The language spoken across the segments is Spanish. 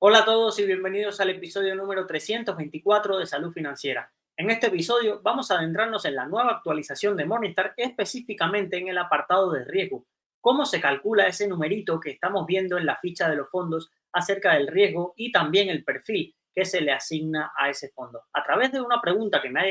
Hola a todos y bienvenidos al episodio número 324 de Salud Financiera. En este episodio vamos a adentrarnos en la nueva actualización de Morningstar, específicamente en el apartado de riesgo. Cómo se calcula ese numerito que estamos viendo en la ficha de los fondos acerca del riesgo y también el perfil que se le asigna a ese fondo. A través de una pregunta que me ha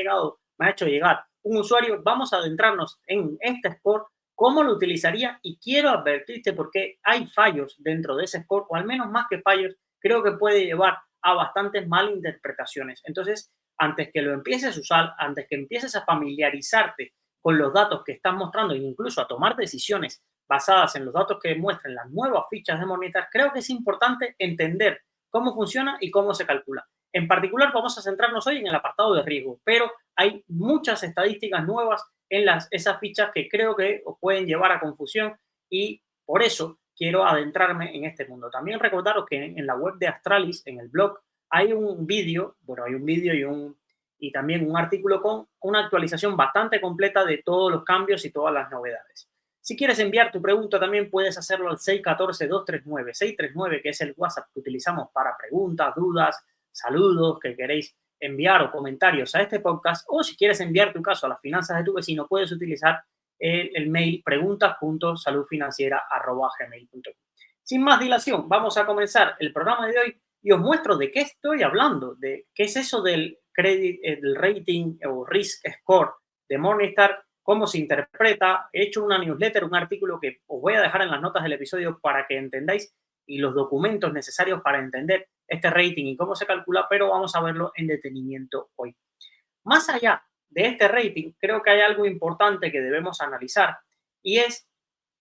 hecho llegar un usuario, vamos a adentrarnos en este score, cómo lo utilizaría y quiero advertirte porque hay fallos dentro de ese score, o al menos más que fallos, creo que puede llevar a bastantes malinterpretaciones. Entonces, antes que lo empieces a usar, antes que empieces a familiarizarte con los datos que estás mostrando e incluso a tomar decisiones basadas en los datos que muestran las nuevas fichas de Monetar, creo que es importante entender cómo funciona y cómo se calcula. En particular, vamos a centrarnos hoy en el apartado de riesgo, pero hay muchas estadísticas nuevas en esas fichas que creo que os pueden llevar a confusión y por eso quiero adentrarme en este mundo. También recordaros que en la web de Astralis, en el blog, hay un vídeo, bueno, hay un vídeo y también un artículo con una actualización bastante completa de todos los cambios y todas las novedades. Si quieres enviar tu pregunta, también puedes hacerlo al 614-239-639, que es el WhatsApp que utilizamos para preguntas, dudas, saludos que queréis enviar o comentarios a este podcast. O si quieres enviar tu caso a las finanzas de tu vecino, puedes utilizar el mail preguntas.saludfinanciera@gmail.com. Sin más dilación, vamos a comenzar el programa de hoy y os muestro de qué estoy hablando, de qué es eso del credit, el rating o risk score de Morningstar, cómo se interpreta. He hecho una newsletter, un artículo que os voy a dejar en las notas del episodio para que entendáis y los documentos necesarios para entender este rating y cómo se calcula, pero vamos a verlo en detenimiento hoy. Más allá de este rating, creo que hay algo importante que debemos analizar y es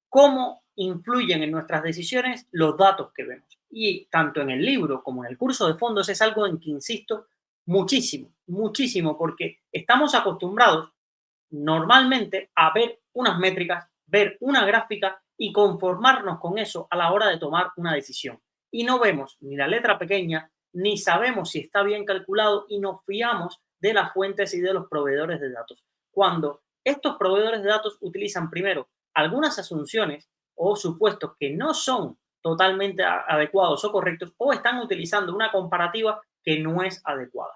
cómo influyen en nuestras decisiones los datos que vemos. Y tanto en el libro como en el curso de fondos es algo en que insisto muchísimo, muchísimo, porque estamos acostumbrados normalmente a ver unas métricas, ver una gráfica y conformarnos con eso a la hora de tomar una decisión. Y no vemos ni la letra pequeña, ni sabemos si está bien calculado y nos fiamos de las fuentes y de los proveedores de datos. Cuando estos proveedores de datos utilizan primero algunas asunciones o supuestos que no son totalmente adecuados o correctos o están utilizando una comparativa que no es adecuada.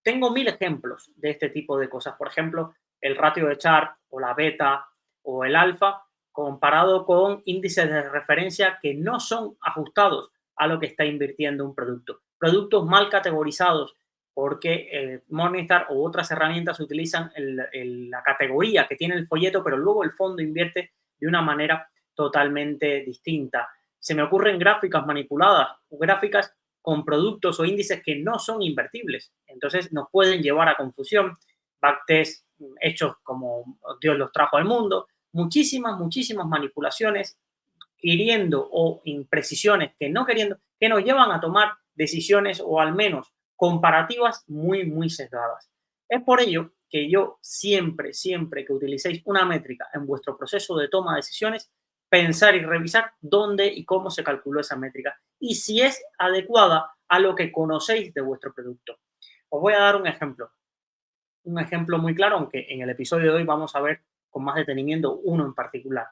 Tengo mil ejemplos de este tipo de cosas. Por ejemplo, el ratio de Sharpe o la beta o el alfa comparado con índices de referencia que no son ajustados a lo que está invirtiendo un producto. Productos mal categorizados porque Morningstar u otras herramientas utilizan la categoría que tiene el folleto, pero luego el fondo invierte de una manera totalmente distinta. Se me ocurren gráficas manipuladas, gráficas con productos o índices que no son invertibles. Entonces nos pueden llevar a confusión, backtest hechos como Dios los trajo al mundo, muchísimas, muchísimas manipulaciones, queriendo o imprecisiones que no queriendo, que nos llevan a tomar decisiones o al menos comparativas muy, muy sesgadas. Es por ello que yo siempre, siempre que utilicéis una métrica en vuestro proceso de toma de decisiones, pensar y revisar dónde y cómo se calculó esa métrica y si es adecuada a lo que conocéis de vuestro producto. Os voy a dar un ejemplo muy claro, aunque en el episodio de hoy vamos a ver con más detenimiento uno en particular.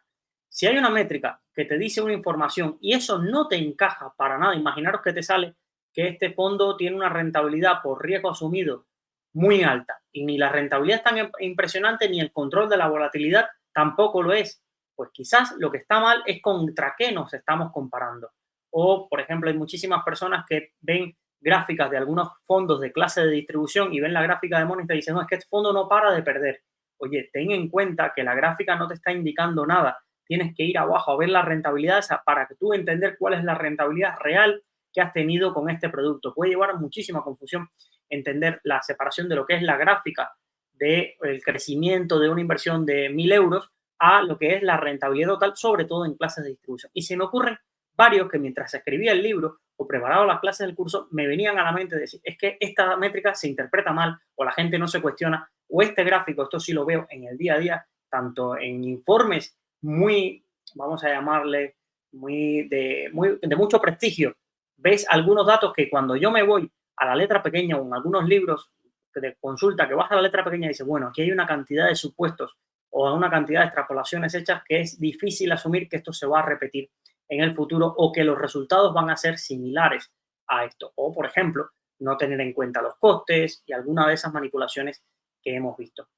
Si hay una métrica que te dice una información y eso no te encaja para nada, imaginaros que te sale que este fondo tiene una rentabilidad por riesgo asumido muy alta y ni la rentabilidad es tan impresionante ni el control de la volatilidad tampoco lo es, pues quizás lo que está mal es contra qué nos estamos comparando. O, por ejemplo, hay muchísimas personas que ven gráficas de algunos fondos de clase de distribución y ven la gráfica de Morningstar y dicen, no, es que este fondo no para de perder. Oye, ten en cuenta que la gráfica no te está indicando nada. Tienes que ir abajo a ver la rentabilidad para que tú entender cuál es la rentabilidad real que has tenido con este producto. Puede llevar a muchísima confusión entender la separación de lo que es la gráfica del crecimiento de una inversión de 1.000 euros a lo que es la rentabilidad total, sobre todo en clases de distribución. Y se me ocurren varios que mientras escribía el libro o preparaba las clases del curso, me venían a la mente decir, es que esta métrica se interpreta mal o la gente no se cuestiona, o este gráfico, esto sí lo veo en el día a día, tanto en informes muy, vamos a llamarle, muy de mucho prestigio, ves algunos datos que cuando yo me voy a la letra pequeña o en algunos libros de consulta que vas a la letra pequeña y dices, bueno, aquí hay una cantidad de supuestos o una cantidad de extrapolaciones hechas que es difícil asumir que esto se va a repetir en el futuro o que los resultados van a ser similares a esto. O, por ejemplo, no tener en cuenta los costes y alguna de esas manipulaciones que hemos visto.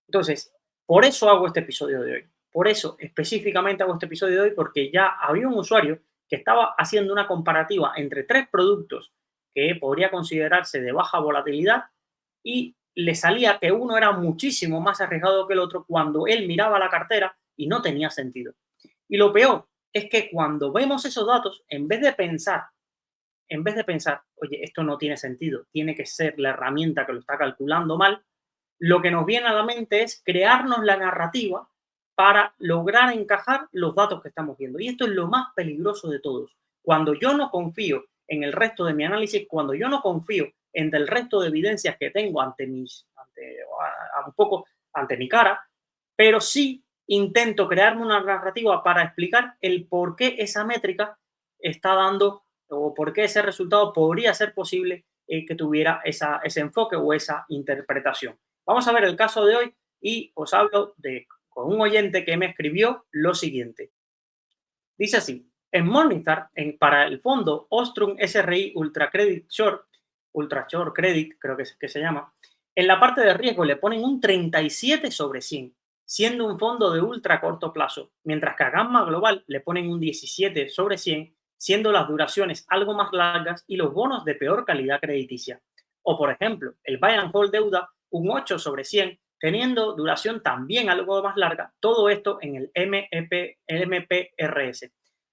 Entonces, por eso hago este episodio de hoy. Por eso específicamente hago este episodio de hoy, porque ya había un usuario que estaba haciendo una comparativa entre tres productos que podría considerarse de baja volatilidad y le salía que uno era muchísimo más arriesgado que el otro cuando él miraba la cartera y no tenía sentido. Y lo peor es que cuando vemos esos datos, en vez de pensar, oye, esto no tiene sentido, tiene que ser la herramienta que lo está calculando mal, lo que nos viene a la mente es crearnos la narrativa para lograr encajar los datos que estamos viendo. Y esto es lo más peligroso de todos. Cuando yo no confío en el resto de mi análisis, cuando yo no confío en el resto de evidencias que tengo un poco ante mi cara, pero sí intento crearme una narrativa para explicar el por qué esa métrica está dando o por qué ese resultado podría ser posible que tuviera ese enfoque o esa interpretación. Vamos a ver el caso de hoy y os hablo con un oyente que me escribió lo siguiente. Dice así, en Morningstar, para el fondo Ostrum SRI Ultra Credit Short, Ultra Short Credit, creo que se llama, en la parte de riesgo le ponen un 37 sobre 100, siendo un fondo de ultra corto plazo, mientras que a Gamma Global le ponen un 17 sobre 100, siendo las duraciones algo más largas y los bonos de peor calidad crediticia. O, por ejemplo, el Buy and Hold deuda, un 8 sobre 100, teniendo duración también algo más larga, todo esto en el MPRS.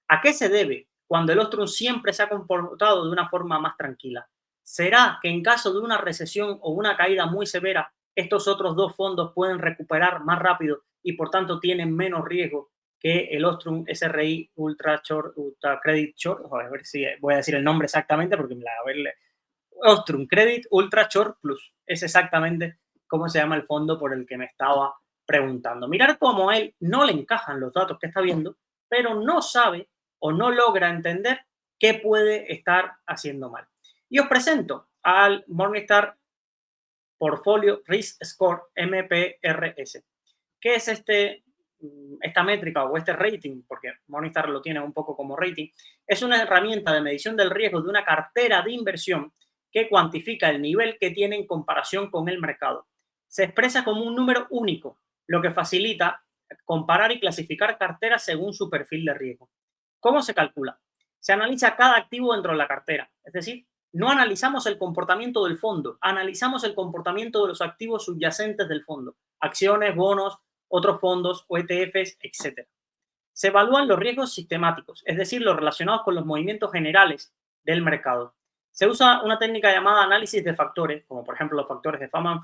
¿A qué se debe cuando el Ostrum siempre se ha comportado de una forma más tranquila? ¿Será que en caso de una recesión o una caída muy severa, estos otros dos fondos pueden recuperar más rápido y por tanto tienen menos riesgo que el Ostrum SRI Ultra Short, Ultra Credit Short? A ver si voy a decir el nombre exactamente porque Ostrum Credit Ultra Short Plus. Es exactamente cómo se llama el fondo por el que me estaba preguntando. Mirar cómo a él no le encajan los datos que está viendo, pero no sabe o no logra entender qué puede estar haciendo mal. Y os presento al Morningstar Portfolio Risk Score MPRS. ¿Qué es esta métrica o este rating? Porque Morningstar lo tiene un poco como rating. Es una herramienta de medición del riesgo de una cartera de inversión que cuantifica el nivel que tiene en comparación con el mercado. Se expresa como un número único, lo que facilita comparar y clasificar carteras según su perfil de riesgo. ¿Cómo se calcula? Se analiza cada activo dentro de la cartera, es decir, no analizamos el comportamiento del fondo, analizamos el comportamiento de los activos subyacentes del fondo, acciones, bonos, otros fondos o ETFs, etc. Se evalúan los riesgos sistemáticos, es decir, los relacionados con los movimientos generales del mercado. Se usa una técnica llamada análisis de factores, como por ejemplo los factores de Fama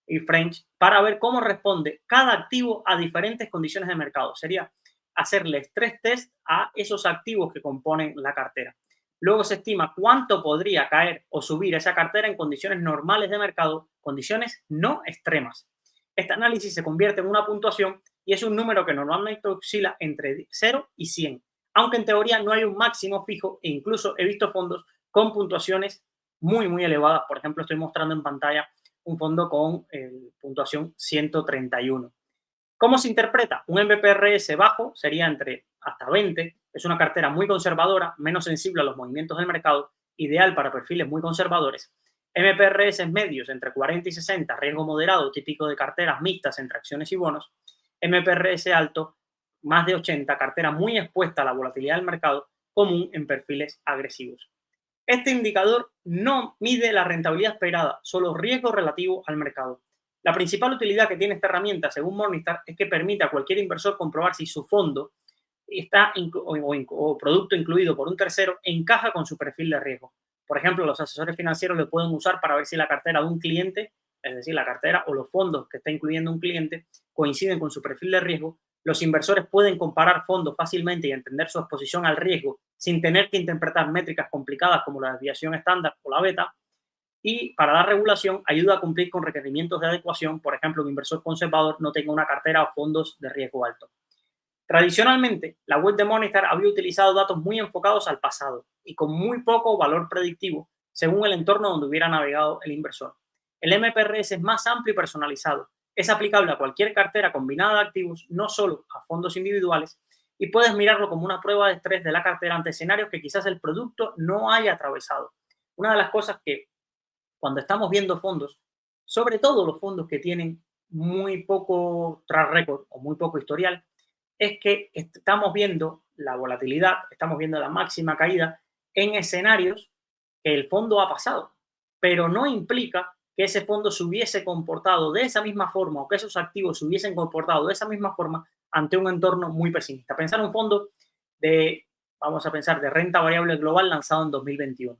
y French, para ver cómo responde cada activo a diferentes condiciones de mercado. Sería hacerle estrés test a esos activos que componen la cartera. Luego se estima cuánto podría caer o subir esa cartera en condiciones normales de mercado, condiciones no extremas. Este análisis se convierte en una puntuación y es un número que normalmente oscila entre 0 y 100, aunque en teoría no hay un máximo fijo e incluso he visto fondos con puntuaciones muy, muy elevadas. Por ejemplo, estoy mostrando en pantalla un fondo con puntuación 131. ¿Cómo se interpreta? Un MPRS bajo sería entre hasta 20, es una cartera muy conservadora, menos sensible a los movimientos del mercado, ideal para perfiles muy conservadores. MPRS medios entre 40 y 60, riesgo moderado, típico de carteras mixtas entre acciones y bonos. MPRS alto, más de 80, cartera muy expuesta a la volatilidad del mercado, común en perfiles agresivos. Este indicador no mide la rentabilidad esperada, solo riesgo relativo al mercado. La principal utilidad que tiene esta herramienta, según Morningstar, es que permite a cualquier inversor comprobar si su fondo o producto incluido por un tercero encaja con su perfil de riesgo. Por ejemplo, los asesores financieros lo pueden usar para ver si la cartera de un cliente, es decir, la cartera o los fondos que está incluyendo un cliente, coinciden con su perfil de riesgo. Los inversores pueden comparar fondos fácilmente y entender su exposición al riesgo sin tener que interpretar métricas complicadas como la desviación estándar o la beta. Y para la regulación ayuda a cumplir con requerimientos de adecuación, por ejemplo, un inversor conservador no tenga una cartera o fondos de riesgo alto. Tradicionalmente, la web de Morningstar había utilizado datos muy enfocados al pasado y con muy poco valor predictivo según el entorno donde hubiera navegado el inversor. El MPRS es más amplio y personalizado. Es aplicable a cualquier cartera combinada de activos, no solo a fondos individuales. y puedes mirarlo como una prueba de estrés de la cartera ante escenarios que quizás el producto no haya atravesado. Una de las cosas que cuando estamos viendo fondos, sobre todo los fondos que tienen muy poco track record o muy poco historial, es que estamos viendo la volatilidad, estamos viendo la máxima caída en escenarios que el fondo ha pasado, pero no implica que ese fondo se hubiese comportado de esa misma forma o que esos activos se hubiesen comportado de esa misma forma ante un entorno muy pesimista. Pensar un fondo de, vamos a pensar, de renta variable global lanzado en 2021.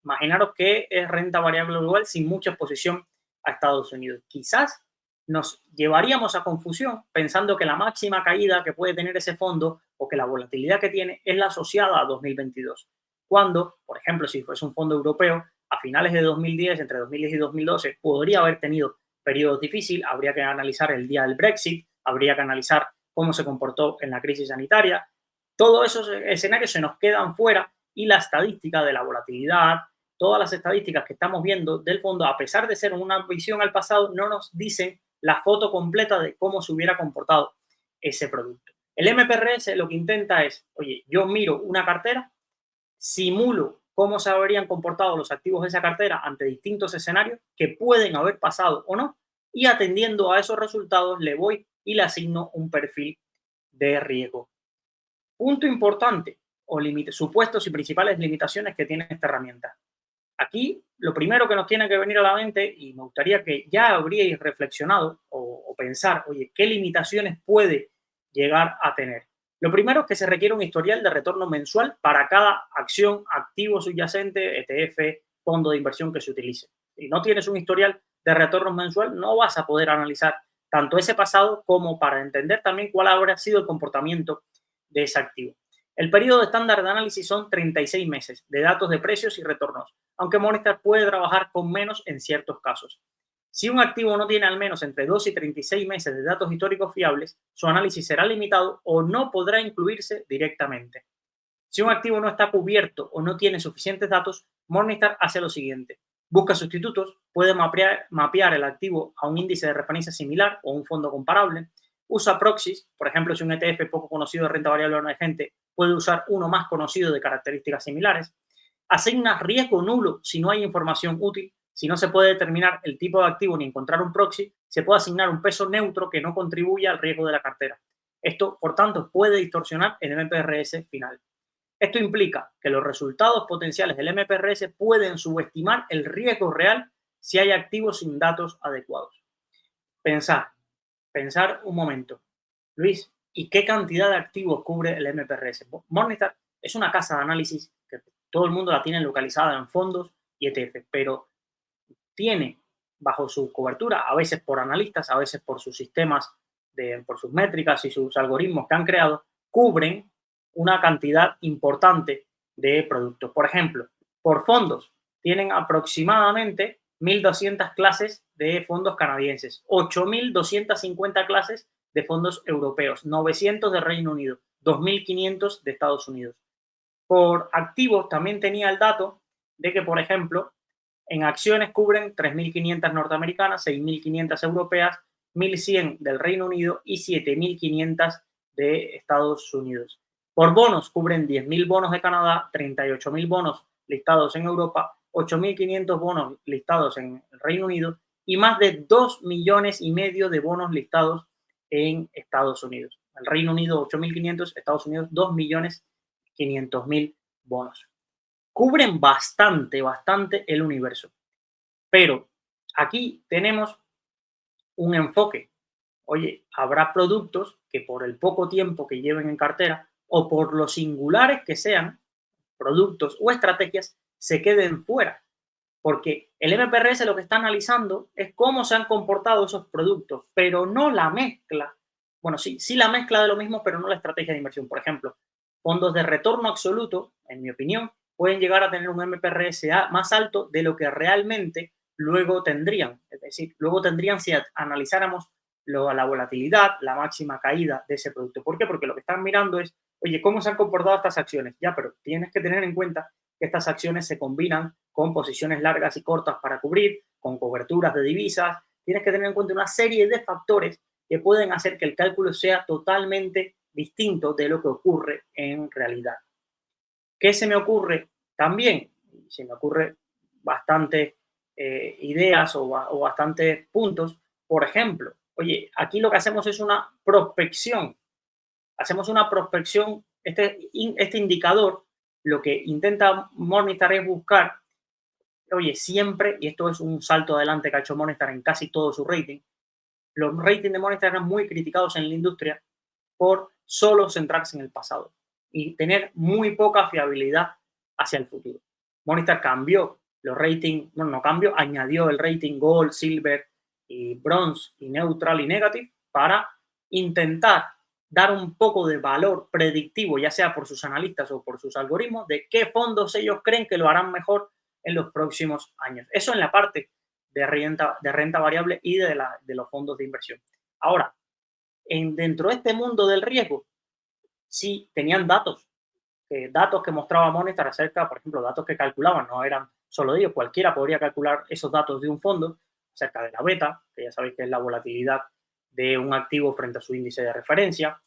Imaginaros que es renta variable global sin mucha exposición a Estados Unidos. Quizás nos llevaríamos a confusión pensando que la máxima caída que puede tener ese fondo o que la volatilidad que tiene es la asociada a 2022. Cuando, por ejemplo, si fuese un fondo europeo, a finales de 2010, entre 2010 y 2012, podría haber tenido periodos difíciles, habría que analizar el día del Brexit, habría que analizar cómo se comportó en la crisis sanitaria. Todos esos escenarios se nos quedan fuera y la estadística de la volatilidad, todas las estadísticas que estamos viendo del fondo, a pesar de ser una visión al pasado, no nos dicen la foto completa de cómo se hubiera comportado ese producto. El MPRS lo que intenta es, oye, yo miro una cartera, simulo cómo se habrían comportado los activos de esa cartera ante distintos escenarios que pueden haber pasado o no, y atendiendo a esos resultados le voy y le asigno un perfil de riesgo. Punto importante o supuestos y principales limitaciones que tiene esta herramienta. Aquí lo primero que nos tiene que venir a la mente, y me gustaría que ya habríais reflexionado o pensar, oye, ¿qué limitaciones puede llegar a tener? Lo primero es que se requiere un historial de retorno mensual para cada acción, activo subyacente, ETF, fondo de inversión que se utilice. Si no tienes un historial de retorno mensual, no vas a poder analizar tanto ese pasado como para entender también cuál habrá sido el comportamiento de ese activo. El periodo estándar de análisis son 36 meses de datos de precios y retornos, aunque Morningstar puede trabajar con menos en ciertos casos. Si un activo no tiene al menos entre 2 y 36 meses de datos históricos fiables, su análisis será limitado o no podrá incluirse directamente. Si un activo no está cubierto o no tiene suficientes datos, Morningstar hace lo siguiente. Busca sustitutos, puede mapear el activo a un índice de referencia similar o un fondo comparable, usa proxies, por ejemplo, si un ETF poco conocido de renta variable emergente puede usar uno más conocido de características similares, asigna riesgo nulo si no hay información útil, si no se puede determinar el tipo de activo ni encontrar un proxy, se puede asignar un peso neutro que no contribuya al riesgo de la cartera. Esto, por tanto, puede distorsionar el MPRS final. Esto implica que los resultados potenciales del MPRS pueden subestimar el riesgo real si hay activos sin datos adecuados. Pensar un momento. Luis, ¿y qué cantidad de activos cubre el MPRS? Morningstar es una casa de análisis que todo el mundo la tiene localizada en fondos y ETF, pero tiene bajo su cobertura, a veces por analistas, a veces por sus sistemas, por sus métricas y sus algoritmos que han creado, cubren una cantidad importante de productos. Por ejemplo, por fondos, tienen aproximadamente 1.200 clases de fondos canadienses, 8.250 clases de fondos europeos, 900 de Reino Unido, 2.500 de Estados Unidos. Por activos también tenía el dato de que, por ejemplo, en acciones cubren 3.500 norteamericanas, 6.500 europeas, 1.100 del Reino Unido y 7.500 de Estados Unidos. Por bonos cubren 10.000 bonos de Canadá, 38.000 bonos listados en Europa, 8.500 bonos listados en el Reino Unido y más de 2,5 millones de bonos listados en Estados Unidos. El Reino Unido 8.500, Estados Unidos 2.500.000 bonos. Cubren bastante el universo. Pero aquí tenemos un enfoque. Oye, habrá productos que por el poco tiempo que lleven en cartera o por lo singulares que sean, productos o estrategias, se queden fuera. Porque el MPRS lo que está analizando es cómo se han comportado esos productos, pero no la mezcla. Bueno, sí la mezcla de lo mismo, pero no la estrategia de inversión. Por ejemplo, fondos de retorno absoluto, en mi opinión, pueden llegar a tener un MPRS más alto de lo que realmente luego tendrían. Es decir, luego tendrían si analizáramos la volatilidad, la máxima caída de ese producto. ¿Por qué? Porque lo que están mirando es, oye, ¿cómo se han comportado estas acciones? Ya, pero tienes que tener en cuenta que estas acciones se combinan con posiciones largas y cortas para cubrir, con coberturas de divisas. Tienes que tener en cuenta una serie de factores que pueden hacer que el cálculo sea totalmente distinto de lo que ocurre en realidad. ¿Qué se me ocurre también? Se me ocurre bastantes ideas o bastantes puntos. Por ejemplo, oye, aquí lo que hacemos es una prospección. Hacemos una prospección. Este indicador lo que intenta Morningstar es buscar, oye, siempre, y esto es un salto adelante que ha hecho Morningstar en casi todo su rating, los ratings de Morningstar eran muy criticados en la industria por solo centrarse en el pasado y tener muy poca fiabilidad hacia el futuro. Morningstar cambió los ratings, bueno, no cambió, añadió el rating Gold, Silver y Bronze y Neutral y Negative para intentar dar un poco de valor predictivo, ya sea por sus analistas o por sus algoritmos, de qué fondos ellos creen que lo harán mejor en los próximos años. Eso en la parte de renta variable y de los fondos de inversión. Ahora, dentro de este mundo del riesgo, sí tenían datos que mostraba Morningstar acerca, por ejemplo, datos que calculaban, no eran solo de ellos, cualquiera podría calcular esos datos de un fondo acerca de la beta, que ya sabéis que es la volatilidad de un activo frente a su índice de referencia,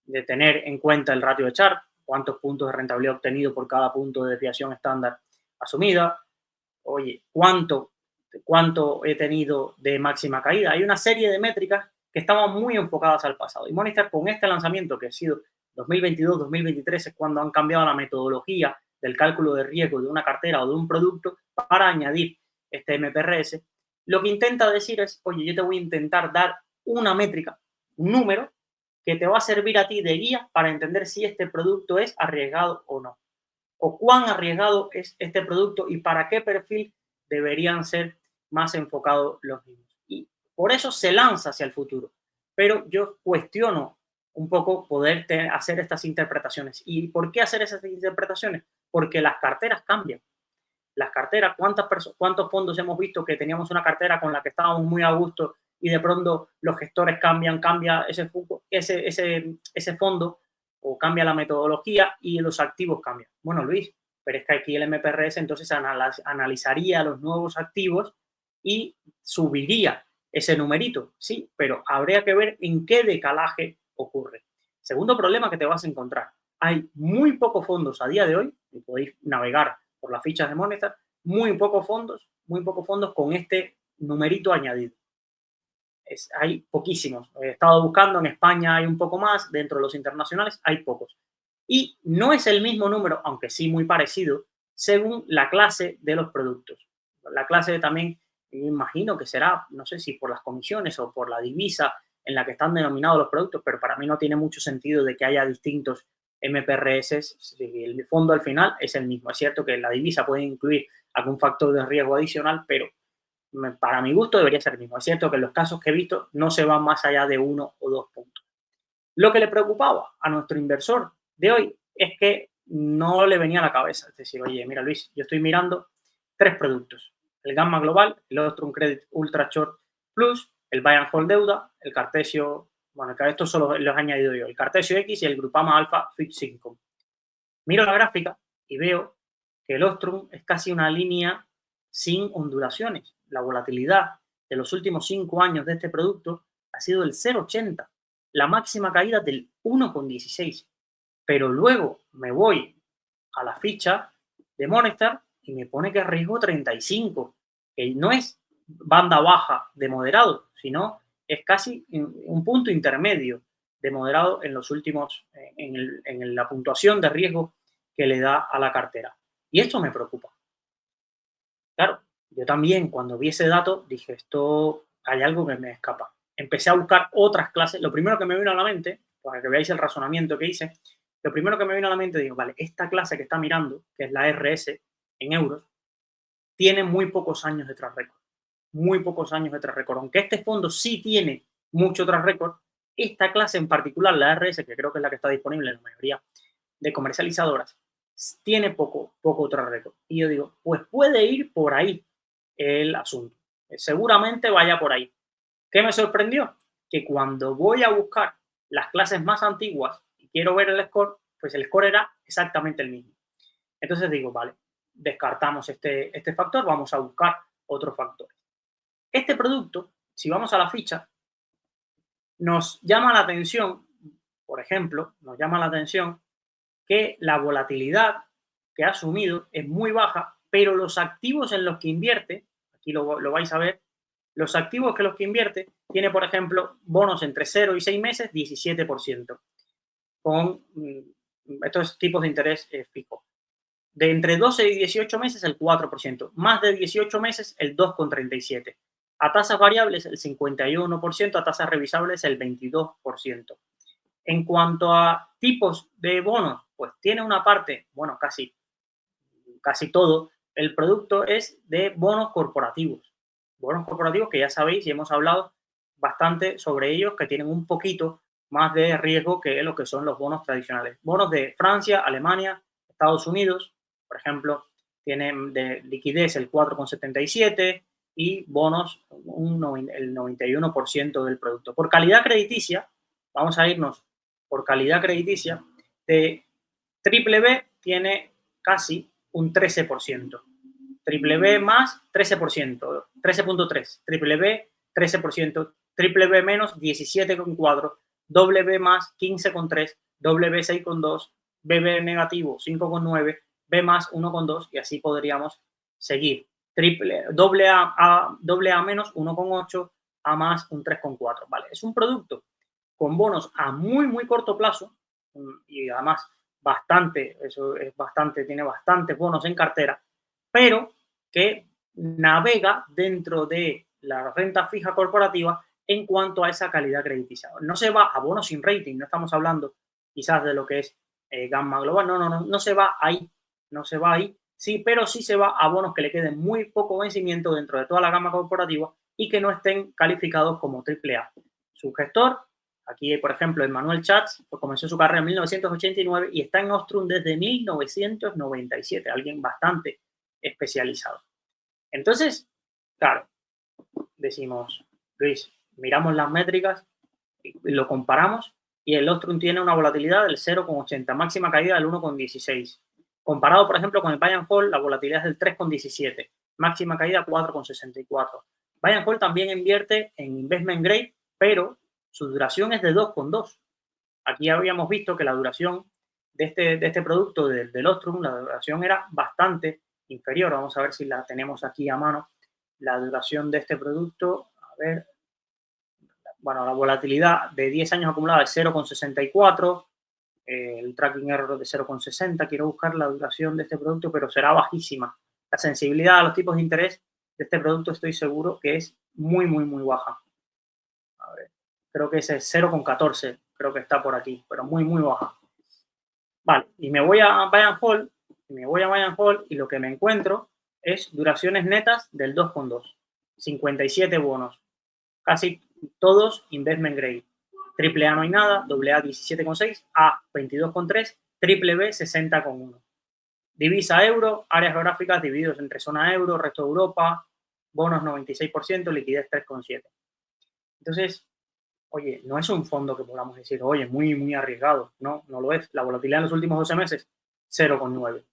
de tener en cuenta el ratio de Sharpe, cuántos puntos de rentabilidad obtenido por cada punto de desviación estándar asumida, oye, cuánto he tenido de máxima caída. Hay una serie de métricas que estaban muy enfocadas al pasado. Y Morningstar, con este lanzamiento que ha sido 2022-2023, es cuando han cambiado la metodología del cálculo de riesgo de una cartera o de un producto para añadir este MPRS, lo que intenta decir es, oye, yo te voy a intentar dar una métrica, un número, que te va a servir a ti de guía para entender si este producto es arriesgado o no, o cuán arriesgado es este producto y para qué perfil deberían ser más enfocados los mismos. Y por eso se lanza hacia el futuro. Pero yo cuestiono un poco poder hacer estas interpretaciones. ¿Y por qué hacer esas interpretaciones? Porque las carteras cambian. Las carteras, ¿cuántos fondos hemos visto que teníamos una cartera con la que estábamos muy a gusto y de pronto los gestores cambia ese fondo o cambia la metodología y los activos cambian? Bueno, Luis, pero es que aquí el MPRS entonces analizaría los nuevos activos y subiría ese numerito, sí, pero habría que ver en qué decalaje ocurre. Segundo problema que te vas a encontrar, hay muy pocos fondos a día de hoy, y podéis navegar por las fichas de Morningstar, muy pocos fondos con este numerito añadido. Hay poquísimos. He estado buscando, en España hay un poco más, dentro de los internacionales hay pocos. Y no es el mismo número, aunque sí muy parecido, según la clase de los productos. La clase también, me imagino que será, no sé si por las comisiones o por la divisa en la que están denominados los productos, pero para mí no tiene mucho sentido de que haya distintos MPRS si el fondo al final es el mismo. Es cierto que la divisa puede incluir algún factor de riesgo adicional, pero para mi gusto debería ser el mismo. Es cierto que en los casos que he visto no se van más allá de 1 o 2 puntos. Lo que le preocupaba a nuestro inversor de hoy es que no le venía a la cabeza. Es decir, oye, mira Luis, yo estoy mirando 3 productos. El Gamma Global, el Ostrum Credit Ultra Short Plus, el Buy and Hold Deuda, el Cartesio, bueno, que estos solo los he añadido yo, el Cartesio X y el Grupama Alpha Fixed Income. Miro la gráfica y veo que el Ostrum es casi una línea sin ondulaciones. La volatilidad de los últimos 5 años de este producto ha sido del 0,80, la máxima caída del 1,16. Pero luego me voy a la ficha de Morningstar y me pone que riesgo 35, que no es banda baja de moderado, sino es casi un punto intermedio de moderado en los últimos, en la puntuación de riesgo que le da a la cartera. Y esto me preocupa. Claro, yo también cuando vi ese dato dije, esto hay algo que me escapa. Empecé a buscar otras clases. Lo primero que me vino a la mente, para que veáis el razonamiento que hice, lo primero que me vino a la mente, digo, vale, esta clase que está mirando, que es la RS en euros, tiene muy pocos años de track record. Muy pocos años de track record. Aunque este fondo sí tiene mucho track record, esta clase en particular, la RS, que creo que es la que está disponible en la mayoría de comercializadoras, tiene poco track record. Y yo digo, pues puede ir por ahí el asunto. Seguramente vaya por ahí. ¿Qué me sorprendió? Que cuando voy a buscar las clases más antiguas y quiero ver el score, pues el score era exactamente el mismo. Entonces digo, vale, descartamos este factor, vamos a buscar otro factor. Este producto, si vamos a la ficha, nos llama la atención por ejemplo, nos llama la atención que la volatilidad que ha asumido es muy baja, pero los activos en los que invierte, aquí lo vais a ver, los activos que los que invierte tiene, por ejemplo, bonos entre 0 y 6 meses, 17%, con estos tipos de interés fijo. De entre 12 y 18 meses, el 4%. Más de 18 meses, el 2,37%. A tasas variables, el 51%. A tasas revisables, el 22%. En cuanto a tipos de bonos, pues tiene una parte, bueno, casi todo, el producto es de bonos corporativos. Bonos corporativos que ya sabéis y hemos hablado bastante sobre ellos, que tienen un poquito más de riesgo que lo que son los bonos tradicionales. Bonos de Francia, Alemania, Estados Unidos, por ejemplo, tienen de liquidez el 4,77 y bonos el 91% del producto. Por calidad crediticia, vamos a irnos por calidad crediticia, de triple B tiene casi un 13%. Triple B más 13%, 13,3. Triple B 13%, triple B menos 17,4, doble B más 15,3, doble B 6,2, BB negativo 5,9, B más 1,2 y así podríamos seguir. Doble A menos 1,8, A más un 3,4. Vale, es un producto con bonos a muy corto plazo y además eso es bastante, tiene bastantes bonos en cartera, pero que navega dentro de la renta fija corporativa en cuanto a esa calidad crediticia. No se va a bonos sin rating, no estamos hablando quizás de lo que es Gamma Global, no se va ahí, no se va ahí, sí, pero sí se va a bonos que le queden muy poco vencimiento dentro de toda la gama corporativa y que no estén calificados como AAA. Su gestor, aquí por ejemplo Emmanuel Schatz, pues comenzó su carrera en 1989 y está en Ostrum desde 1997, alguien bastante especializado. Entonces, claro, decimos, Luis, miramos las métricas y lo comparamos y el Ostrum tiene una volatilidad del 0,80, máxima caída del 1,16. Comparado, por ejemplo, con el Buy and Hold, la volatilidad es del 3,17, máxima caída 4,64. Buy and Hold también invierte en Investment Grade, pero su duración es de 2,2. Aquí habíamos visto que la duración de este producto del Ostrum, la duración era bastante inferior. Vamos a ver si la tenemos aquí a mano. La duración de este producto, a ver, bueno, la volatilidad de 10 años acumulada es 0,64, el tracking error de 0,60. Quiero buscar la duración de este producto, pero será bajísima. La sensibilidad a los tipos de interés de este producto estoy seguro que es muy baja. A ver, creo que ese es 0,14, creo que está por aquí, pero muy baja. Vale, y me voy a Buy and Hold, y lo que me encuentro es duraciones netas del 2,2. 57 bonos, casi todos Investment Grade. Triple A no hay nada, doble A 17,6, A 22,3, triple B 60,1. Divisa euro, áreas geográficas divididos entre zona euro, resto de Europa, bonos 96%, liquidez 3,7. Entonces, oye, no es un fondo que podamos decir, oye, muy arriesgado. No lo es. La volatilidad en los últimos 12 meses, 0,9.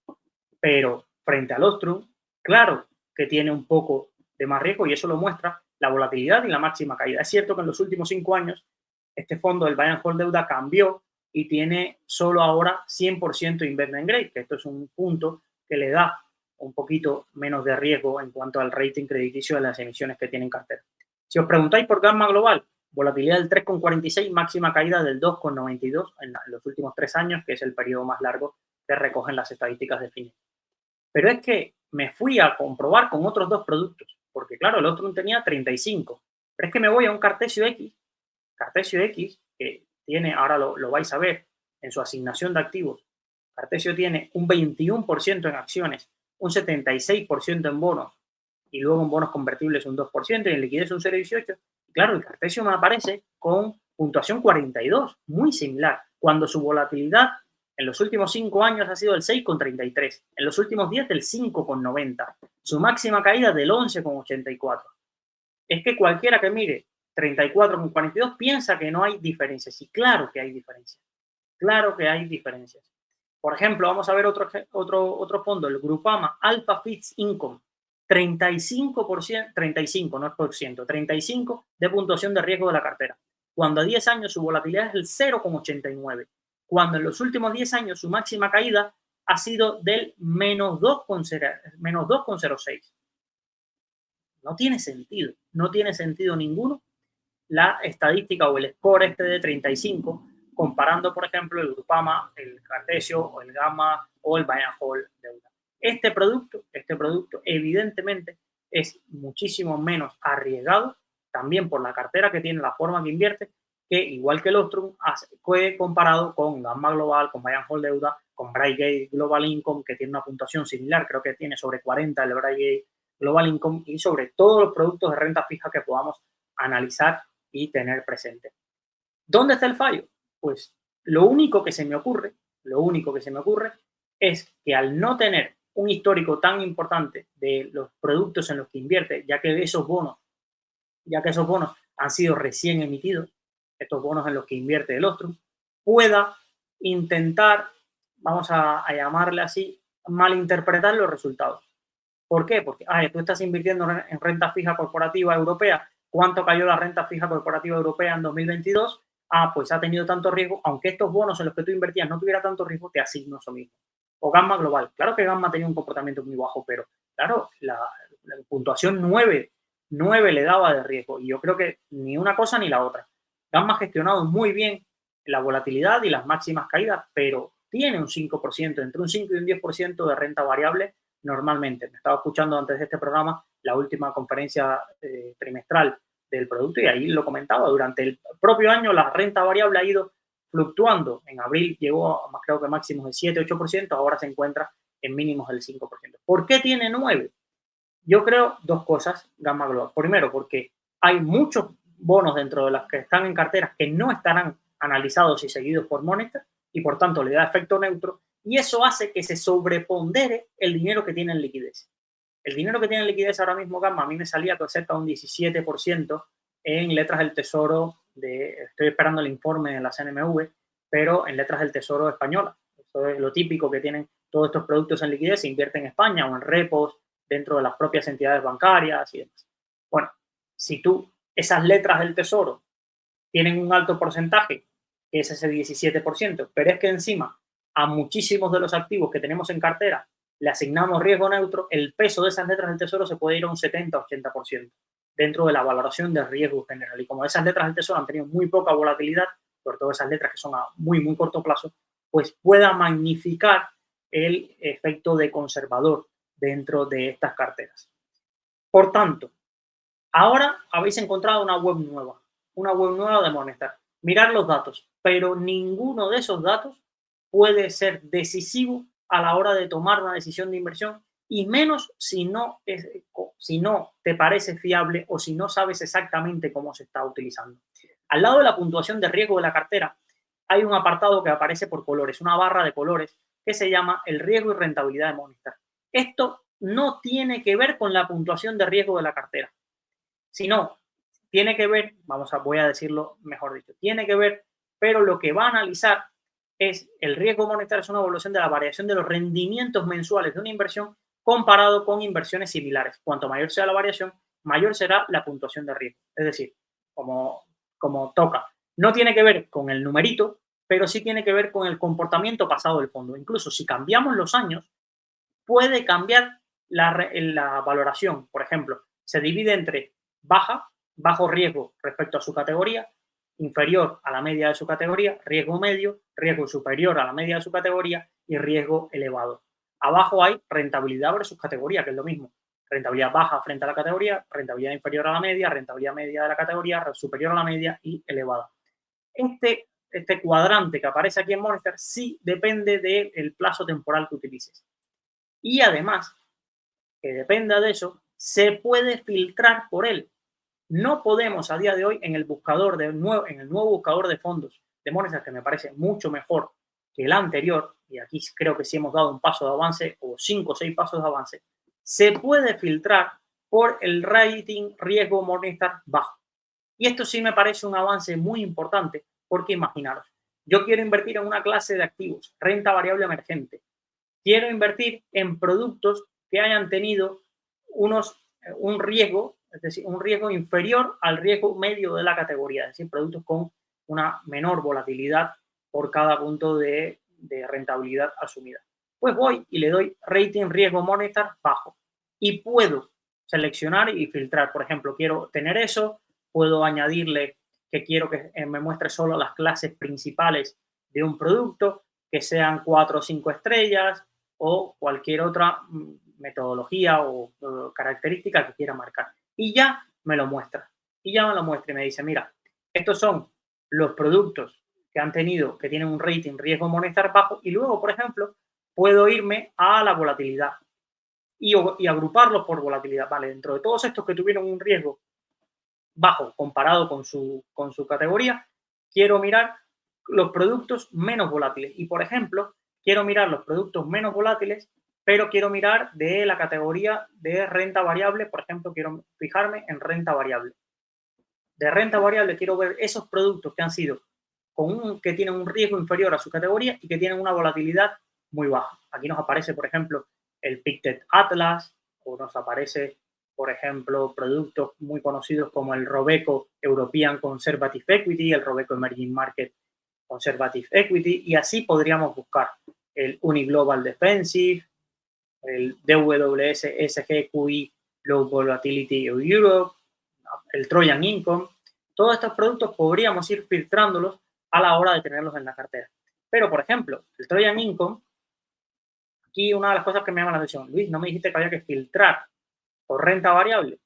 Pero frente al Ostrum, claro que tiene un poco de más riesgo y eso lo muestra la volatilidad y la máxima caída. Es cierto que en los últimos 5 años este fondo, el Buy and Hold Deuda, cambió y tiene solo ahora 100% Investment Grade, que esto es un punto que le da un poquito menos de riesgo en cuanto al rating crediticio de las emisiones que tiene en cartera. Si os preguntáis por Gamma Global, volatilidad del 3,46, máxima caída del 2,92 en los últimos 3 años, que es el periodo más largo que recogen las estadísticas de FINE. Pero es que me fui a comprobar con otros 2 productos, porque claro, el otro tenía 35, pero es que me voy a un Cartesio X, que tiene, ahora lo vais a ver, en su asignación de activos, Cartesio tiene un 21% en acciones, un 76% en bonos, y luego en bonos convertibles un 2% y en liquidez un 0,18. Claro, el Cartesio me aparece con puntuación 42, muy similar, cuando su volatilidad en los últimos 5 años ha sido del 6,33, en los últimos 10 del 5,90, su máxima caída del 11,84. Es que cualquiera que mire 34,42 piensa que no hay diferencias, y claro que hay diferencias, claro que hay diferencias. Por ejemplo, vamos a ver otro fondo, el Grupama Alpha Fixed Income, 35%, 35, no es por ciento, 35 de puntuación de riesgo de la cartera, cuando a 10 años su volatilidad es el 0,89, cuando en los últimos 10 años su máxima caída ha sido del -2,06. No tiene sentido, no tiene sentido ninguno la estadística o el score este de 35, comparando, por ejemplo, el Grupama, el Cartesio o el Gamma o el Buy and Hold deuda. Este producto evidentemente es muchísimo menos arriesgado, también por la cartera que tiene, la forma que invierte, que igual que el Ostrum, fue comparado con Gamma Global, con Buy and Hold deuda, con Brightgate Global Income, que tiene una puntuación similar, creo que tiene sobre 40 el Brightgate Global Income, y sobre todos los productos de renta fija que podamos analizar y tener presente. ¿Dónde está el fallo? Pues lo único que se me ocurre es que al no tener un histórico tan importante de los productos en los que invierte, ya que esos bonos han sido recién emitidos, estos bonos en los que invierte el Ostrum, pueda intentar, vamos a llamarle así, malinterpretar los resultados. ¿Por qué? Porque tú estás invirtiendo en renta fija corporativa europea. ¿Cuánto cayó la renta fija corporativa europea en 2022? Pues ha tenido tanto riesgo, aunque estos bonos en los que tú invertías no tuviera tanto riesgo, te asigno eso mismo. O Gamma Global. Claro que Gamma tenía un comportamiento muy bajo, pero claro, la puntuación 9 le daba de riesgo. Y yo creo que ni una cosa ni la otra. Gamma ha gestionado muy bien la volatilidad y las máximas caídas, pero tiene un 5%, entre un 5 y un 10% de renta variable normalmente. Me estaba escuchando antes de este programa la última conferencia trimestral del producto y ahí lo comentaba. Durante el propio año la renta variable ha ido fluctuando. En abril llegó a creo que máximos del 7-8%, ahora se encuentra en mínimos del 5%. ¿Por qué tiene 9? Yo creo dos cosas, Gamma Global. Primero, porque hay muchos bonos dentro de los que están en carteras que no estarán analizados y seguidos por Morningstar y por tanto le da efecto neutro y eso hace que se sobrepondere el dinero que tiene en liquidez. El dinero que tiene en liquidez ahora mismo, Gamma, a mí me salía cerca de un 17% en letras del Tesoro, estoy esperando el informe de la CNMV, pero en letras del Tesoro española. Eso es lo típico que tienen todos estos productos en liquidez, se invierte en España o en repos dentro de las propias entidades bancarias y demás. Bueno, si esas letras del Tesoro tienen un alto porcentaje, que es ese 17%, pero es que encima a muchísimos de los activos que tenemos en cartera le asignamos riesgo neutro, el peso de esas letras del Tesoro se puede ir a un 70-80% dentro de la valoración de riesgo general. Y como esas letras del Tesoro han tenido muy poca volatilidad, sobre todo esas letras que son a muy, muy corto plazo, pues pueda magnificar el efecto de conservador dentro de estas carteras. Por tanto, ahora habéis encontrado una web nueva de Morningstar. Mirar los datos, pero ninguno de esos datos puede ser decisivo a la hora de tomar una decisión de inversión y menos si no te parece fiable o si no sabes exactamente cómo se está utilizando. Al lado de la puntuación de riesgo de la cartera hay un apartado que aparece por colores, una barra de colores que se llama el riesgo y rentabilidad de Morningstar. Esto no tiene que ver con la puntuación de riesgo de la cartera, sino tiene que ver, voy a decirlo mejor dicho, tiene que ver, pero lo que va a analizar es el riesgo monetario, es una evaluación de la variación de los rendimientos mensuales de una inversión comparado con inversiones similares. Cuanto mayor sea la variación, mayor será la puntuación de riesgo. Es decir, como toca. No tiene que ver con el numerito, pero sí tiene que ver con el comportamiento pasado del fondo. Incluso si cambiamos los años, puede cambiar la valoración. Por ejemplo, se divide entre bajo riesgo respecto a su categoría, inferior a la media de su categoría, riesgo medio, riesgo superior a la media de su categoría y riesgo elevado. Abajo hay rentabilidad versus categoría, que es lo mismo. Rentabilidad baja frente a la categoría, rentabilidad inferior a la media, rentabilidad media de la categoría, superior a la media y elevada. Este cuadrante que aparece aquí en Morningstar sí depende del plazo temporal que utilices. Y además, que dependa de eso, se puede filtrar por él. No podemos a día de hoy en el nuevo buscador de fondos de Morningstar, que me parece mucho mejor que el anterior, y aquí creo que sí hemos dado un paso de avance o 5 o 6 pasos de avance, se puede filtrar por el rating riesgo Morningstar bajo. Y esto sí me parece un avance muy importante porque imaginaros, yo quiero invertir en una clase de activos, renta variable emergente. Quiero invertir en productos que hayan tenido un riesgo es decir, un riesgo inferior al riesgo medio de la categoría, es decir, productos con una menor volatilidad por cada punto de rentabilidad asumida. Pues voy y le doy rating riesgo Morningstar bajo y puedo seleccionar y filtrar. Por ejemplo, quiero tener eso, puedo añadirle que quiero que me muestre solo las clases principales de un producto, que sean 4 o 5 estrellas o cualquier otra metodología o característica que quiera marcar. Y ya me lo muestra. Y ya me lo muestra y me dice, mira, estos son los productos que han tenido, que tienen un rating riesgo Morningstar bajo y luego, por ejemplo, puedo irme a la volatilidad y agruparlos por volatilidad. Vale, dentro de todos estos que tuvieron un riesgo bajo comparado con su categoría, quiero mirar los productos menos volátiles. Y, por ejemplo, quiero mirar los productos menos volátiles, pero quiero mirar de la categoría de renta variable. Por ejemplo, quiero fijarme en renta variable. De renta variable quiero ver esos productos que han sido que tienen un riesgo inferior a su categoría y que tienen una volatilidad muy baja. Aquí nos aparece, por ejemplo, el Pictet Atlas o nos aparece, por ejemplo, productos muy conocidos como el Robeco European Conservative Equity, el Robeco Emerging Market Conservative Equity y así podríamos buscar el Uniglobal Defensive, el DWS SGQI Low Volatility Europe, el Trojan Income. Todos estos productos podríamos ir filtrándolos a la hora de tenerlos en la cartera. Pero, por ejemplo, el Trojan Income, aquí una de las cosas que me llama la atención, Luis, ¿no me dijiste que había que filtrar por renta variable?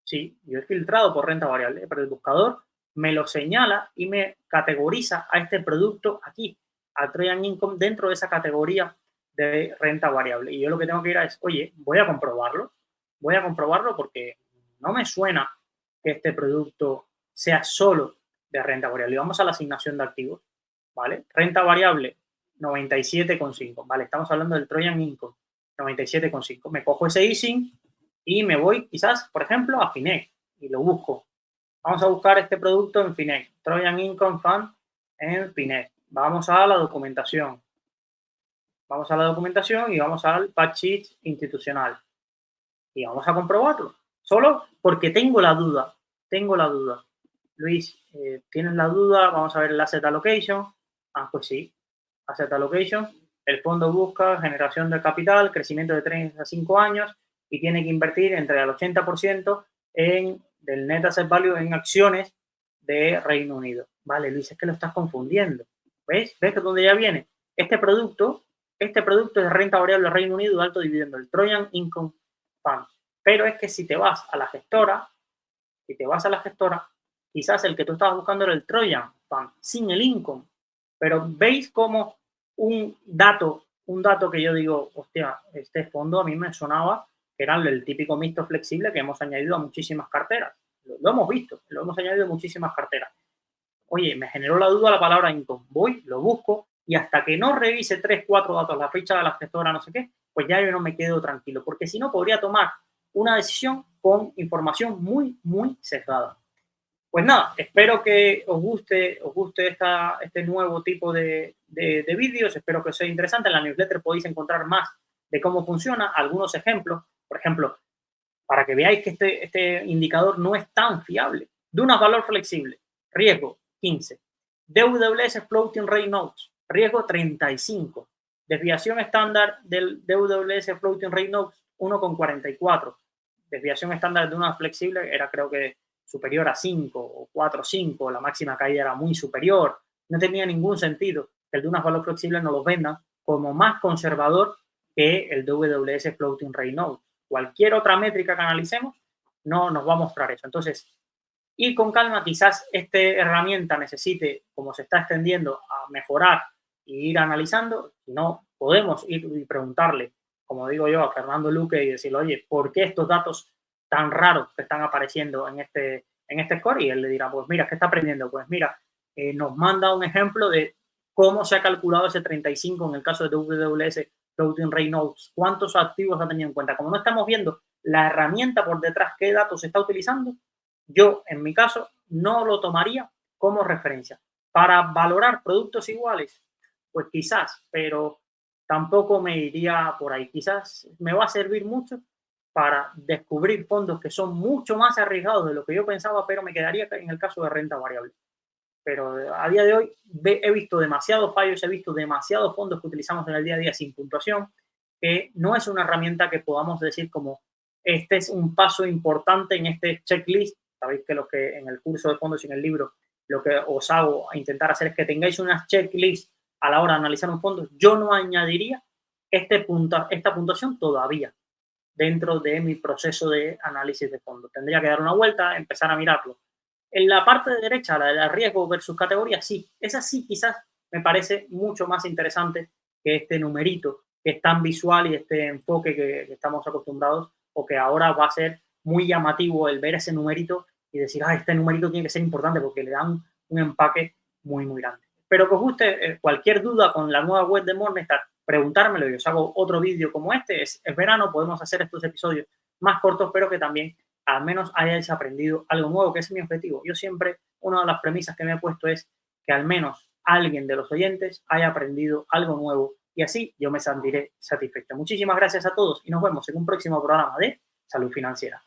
Sí, yo he filtrado por renta variable, pero el buscador me lo señala y me categoriza a este producto aquí, al Trojan Income, dentro de esa categoría de renta variable. Y yo lo que tengo que ir es, oye, voy a comprobarlo porque no me suena que este producto sea solo de renta variable. Y vamos a la asignación de activos, ¿vale? Renta variable, 97,5, ¿vale? Estamos hablando del Trojan Income, 97,5. Me cojo ese easing y me voy quizás, por ejemplo, a Finec y lo busco. Vamos a buscar este producto en Finec, Trojan Income Fund en Finec. Vamos a la documentación. Vamos a la documentación y vamos al fact sheet institucional. Y vamos a comprobarlo. Solo porque tengo la duda. Tengo la duda. Luis, ¿tienes la duda? Vamos a ver el asset allocation. Ah, pues sí. Asset allocation. El fondo busca generación de capital, crecimiento de 3 a 5 años y tiene que invertir entre el 80% del net asset value en acciones de Reino Unido. Vale, Luis, es que lo estás confundiendo. ¿Ves? ¿Ves que donde ya viene? Este producto es de renta variable Reino Unido de alto dividendo, el Trojan Income Fund. Pero es que si te vas a la gestora, quizás el que tú estabas buscando era el Trojan Fund, sin el income. Pero veis como un dato que yo digo, hostia, este fondo a mí me sonaba que era el típico mixto flexible que hemos añadido a muchísimas carteras. Lo hemos visto, lo hemos añadido a muchísimas carteras. Oye, me generó la duda la palabra income. Voy, lo busco y hasta que no revise 3, 4 datos, la ficha de la gestora, no sé qué, pues ya yo no me quedo tranquilo, porque si no podría tomar una decisión con información muy, muy sesgada. Pues nada, espero que os guste este nuevo tipo de vídeos, espero que os sea interesante. En la newsletter podéis encontrar más de cómo funciona, algunos ejemplos, por ejemplo, para que veáis que este indicador no es tan fiable. Dunas valor flexible, riesgo 15. DWS Floating Rate Notes, riesgo 35. Desviación estándar del DWS Floating Rate Notes 1,44. Desviación estándar de una flexible era creo que superior a 5 o 4 5, la máxima caída era muy superior. No tenía ningún sentido que el Dunas valor flexible nos lo vendan como más conservador que el DWS Floating Rate Notes. Cualquier otra métrica que analicemos no nos va a mostrar eso. Entonces, ir con calma, quizás esta herramienta necesite, como se está extendiendo, a mejorar e ir analizando. Si no, podemos ir y preguntarle, como digo yo, a Fernando Luque y decirle, oye, ¿por qué estos datos tan raros que están apareciendo en este score? Y él le dirá, pues mira, ¿qué está aprendiendo? Pues mira, nos manda un ejemplo de cómo se ha calculado ese 35 en el caso de WWS Floating Rate Notes, cuántos activos ha tenido en cuenta. Como no estamos viendo la herramienta por detrás, qué datos se está utilizando, yo, en mi caso, no lo tomaría como referencia. Para valorar productos iguales, pues quizás, pero tampoco me iría por ahí. Quizás me va a servir mucho para descubrir fondos que son mucho más arriesgados de lo que yo pensaba, pero me quedaría en el caso de renta variable. Pero a día de hoy he visto demasiados fallos, he visto demasiados fondos que utilizamos en el día a día sin puntuación, que no es una herramienta que podamos decir como este es un paso importante en este checklist. Sabéis que lo que en el curso de fondos y en el libro lo que os hago a intentar hacer es que tengáis unas checklists a la hora de analizar un fondo. Yo no añadiría esta puntuación todavía dentro de mi proceso de análisis de fondo. Tendría que dar una vuelta, empezar a mirarlo. En la parte de derecha, la de riesgo versus categoría, sí, esa sí quizás me parece mucho más interesante que este numerito, que es tan visual y este enfoque que estamos acostumbrados, o que ahora va a ser muy llamativo el ver ese numerito y decir, ah, este numerito tiene que ser importante porque le dan un empaque muy, muy grande. Espero que os guste. Cualquier duda con la nueva web de Morningstar, preguntármelo y os hago otro vídeo como este. Es verano, podemos hacer estos episodios más cortos, pero que también al menos hayáis aprendido algo nuevo, que ese es mi objetivo. Yo siempre, una de las premisas que me he puesto es que al menos alguien de los oyentes haya aprendido algo nuevo y así yo me sentiré satisfecho. Muchísimas gracias a todos y nos vemos en un próximo programa de Salud Financiera.